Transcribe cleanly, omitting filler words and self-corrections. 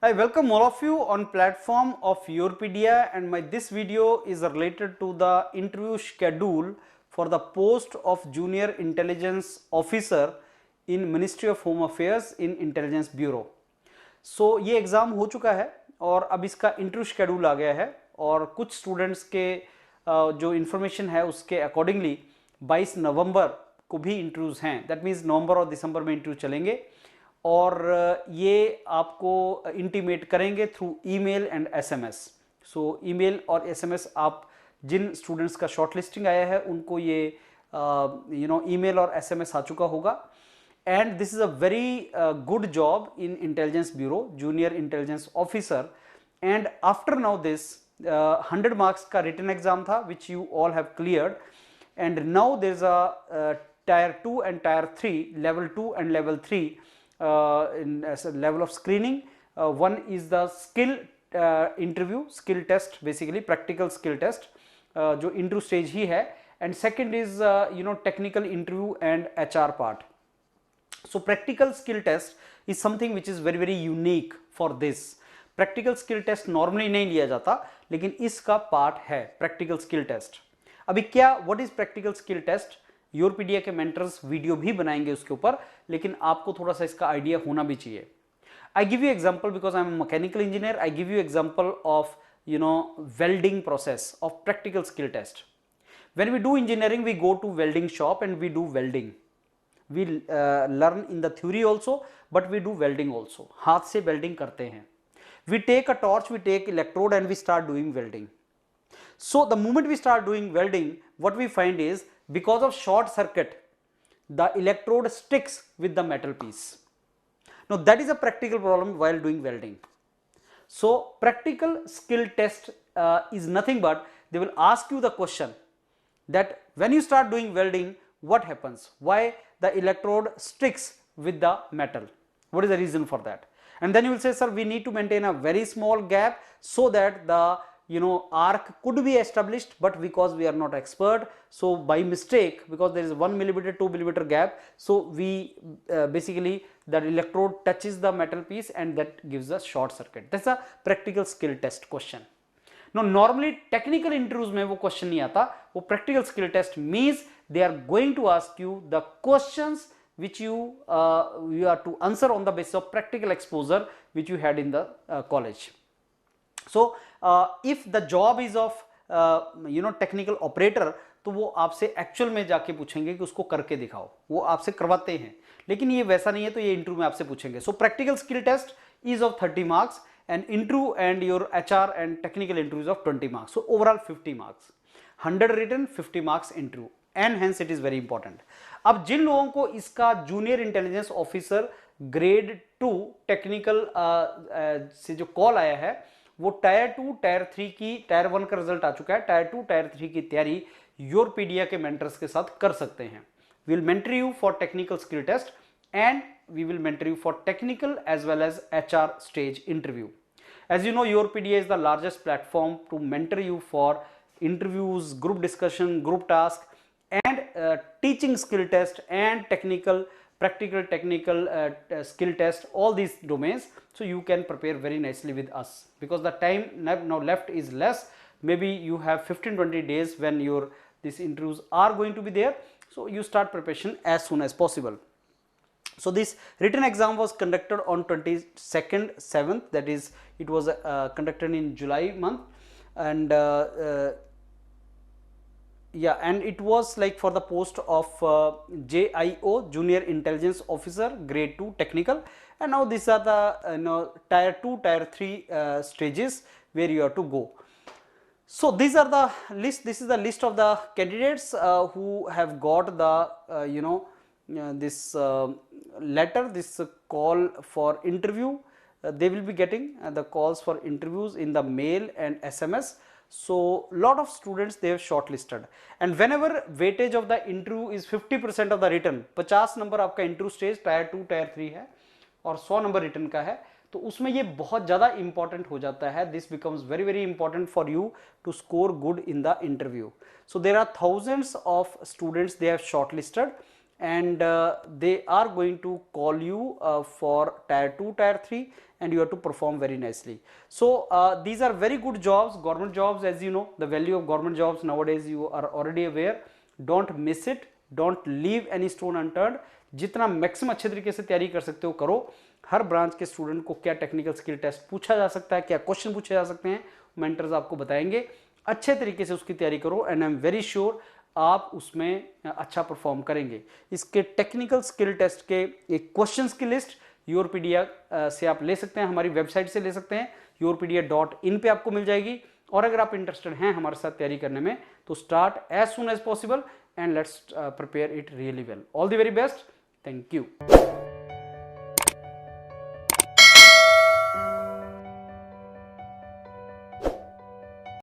I welcome all of you on platform of Yourpedia, and this video is related to the interview schedule for the post of Junior Intelligence Officer in Ministry of Home Affairs in Intelligence Bureau. So ये exam हो चुका है और अब इसका interview schedule आ गया है और कुछ स्टूडेंट्स के जो इन्फॉर्मेशन है उसके अकॉर्डिंगली 22 नवंबर को भी इंटरव्यूज़ हैं. दैट मीन्स नवंबर और दिसंबर में इंटरव्यू चलेंगे और ये आपको इंटीमेट करेंगे through email and SMS. So email और एसएमएस आप जिन स्टूडेंट्स का शॉर्ट लिस्टिंग आया है उनको ये ईमेल और एसएमएस आ चुका होगा. And this is a very good job in intelligence bureau, junior intelligence officer. And after now this 100 marks का रिटन एग्जाम था which you all have cleared. And now there is a tier 2 and tier 3, level 2 and level 3 in as a level of screening. One is the skill interview, skill test, basically practical skill test, जो interview stage ही है. And second is technical interview and HR part. So practical skill test is something which is very very unique for this. Practical skill test normally नहीं लिया जाता, लेकिन इसका part है practical skill test. अभी क्या what is practical skill test? योरपीडिया के mentors video भी बनाएंगे उसके ऊपर, लेकिन आपको थोड़ा सा इसका आइडिया होना भी चाहिए. I give you example because I am mechanical engineer. I give you example of welding process of practical skill test. When we do engineering we go to welding shop and we do welding. We learn in the theory also but we do welding also. हाथ से welding करते हैं. We take a torch, we take electrode and we start doing welding. So the moment we start doing welding, what we find is because of short circuit, the electrode sticks with the metal piece. Now that is a practical problem while doing welding. So practical skill test is nothing but they will ask you the question that when you start doing welding, what happens? Why the electrode sticks with the metal? What is the reason for that? And then you will say, sir, we need to maintain a very small gap so that the arc could be established, but because we are not expert, so by mistake, because there is 1 millimeter 2 millimeter gap, so we basically that electrode touches the metal piece and that gives a short circuit. That's a practical skill test question. Now normally technical interviews में वो question नहीं आता. वो practical skill test means they are going to ask you the questions which you are to answer on the basis of practical exposure which you had in the college. So if the job is of technical operator, तो वो आपसे actual में जाके पूछेंगे कि उसको करके दिखाओ. वो आपसे करवाते हैं, लेकिन ये वैसा नहीं है, तो ये इंटरव्यू में आपसे पूछेंगे. So practical skill test is of 30 marks and interview and your HR and technical interviews of 20 marks. So overall 50 marks, 100 written, 50 marks interview, and hence it is very important. अब जिन लोगों को इसका junior intelligence officer grade 2 technical से जो call आया है, वो टायर 2 टायर 3 की, टायर 1 का रिजल्ट आ चुका है, टायर 2 टायर 3 की तैयारी योरपीडिया के मेंटर्स के साथ कर सकते हैं. We will mentor you for technical skill test and we will mentor you for technical as well as HR stage interview. As you know, Yourpedia is the largest platform to mentor you for interviews, group discussion, group task and teaching skill test and practical technical skill test, all these domains. So you can prepare very nicely with us because the time now left is less. Maybe you have 15-20 days when these interviews are going to be there, so you start preparation as soon as possible. So this written exam was conducted on 22nd 7th, that is it was conducted in July month, and and it was like for the post of JIO, Junior Intelligence Officer, grade 2 technical. And now these are the tier 2 tier 3 stages where you have to go. So these are the list. This is the list of the candidates who have got the this letter, this call for interview. They will be getting the calls for interviews in the mail and SMS. So lot of students they have shortlisted, and whenever weightage of the interview is 50% of the written, 50 number आपका interview stage tyre 2 tyre 3 है और 100 number return का है, तो उसमें ये बहुत ज़्यादा इंपॉर्टेंट हो जाता है. This becomes very very important for you to score good in the interview. So there are thousands of students they have shortlisted and they are going to call you for tier 2, tier 3, and you have to perform very nicely. So these are very good jobs, government jobs. As you know, the value of government jobs nowadays you are already aware. Don't miss it, don't leave any stone unturned. जितना maximum अच्छे तरीके से तैयारी कर सकते हो करो. हर branch के स्टूडेंट को क्या टेक्निकल स्किल टेस्ट पूछा जा सकता है, क्या क्वेश्चन पूछे जा सकते हैं, मेंटर्स आपको बताएंगे. अच्छे तरीके से उसकी तैयारी करो and I am very sure आप उसमें अच्छा परफॉर्म करेंगे. इसके टेक्निकल स्किल टेस्ट के एक क्वेश्चंस की लिस्ट योरपीडिया से आप ले सकते हैं, हमारी वेबसाइट से ले सकते हैं, yourpedia.in पे आपको मिल जाएगी. और अगर आप इंटरेस्टेड हैं हमारे साथ तैयारी करने में तो start as soon as possible and let's prepare it really well. All the very best. Thank you.